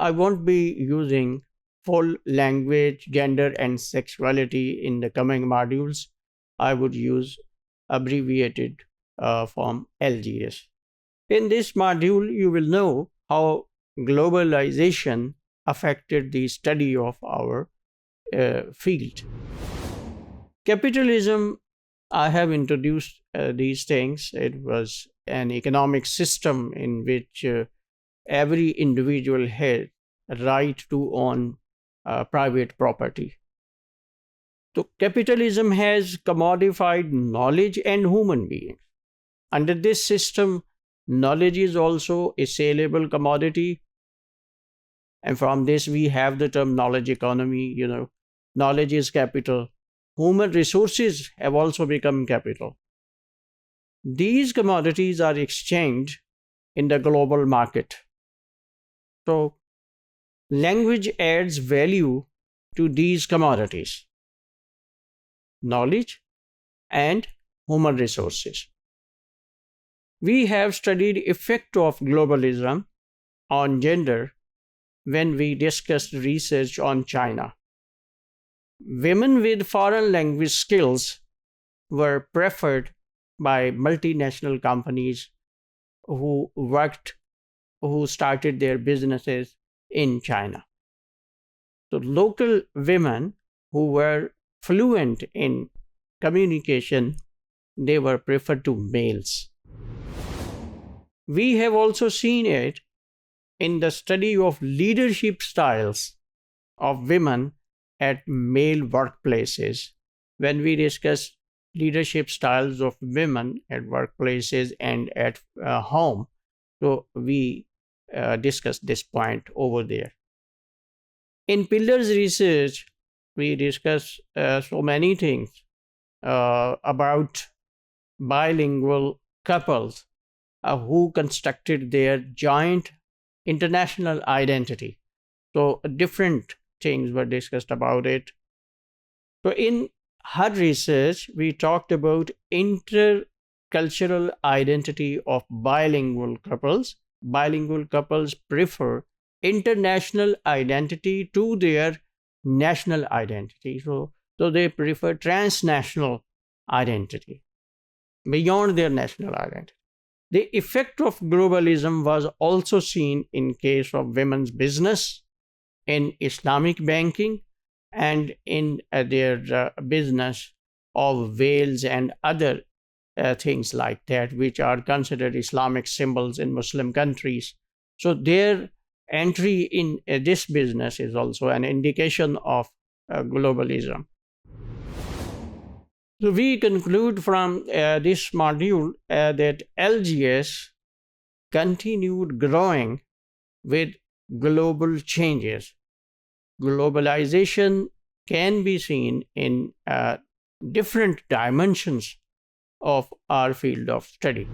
I won't be using full language, gender, and sexuality in the coming modules. I would use abbreviated form LGS. In this module, you will know how globalization affected the study of our field. Capitalism, I have introduced these things. It was an economic system in which every individual had a right to own private property. So capitalism has commodified knowledge and human beings. Under this system, knowledge is also a saleable commodity. And from this, we have the term knowledge economy. Knowledge is capital. Human resources have also become capital. These commodities are exchanged in the global market. So language adds value to these commodities, knowledge and human resources. We have studied effect of globalism on gender when we discussed research on China. Women with foreign language skills were preferred by multinational companies who started their businesses in China. So local women who were fluent in communication, they were preferred to males. We have also seen it in the study of leadership styles of women at male workplaces. When we discuss leadership styles of women at workplaces and at home, so we discuss this point over there. In Pillars research, we discuss so many things about bilingual couples who constructed their joint international identity. So different things were discussed about it. So in her research, we talked about intercultural identity of bilingual couples. Bilingual couples prefer international identity to their national identity. So they prefer transnational identity beyond their national identity. The effect of globalism was also seen in case of women's business, in Islamic banking, and in their business of veils and other things like that, which are considered Islamic symbols in Muslim countries. So their entry in this business is also an indication of globalism. So we conclude from this module that LGS continued growing with global changes. Globalization can be seen in different dimensions of our field of study.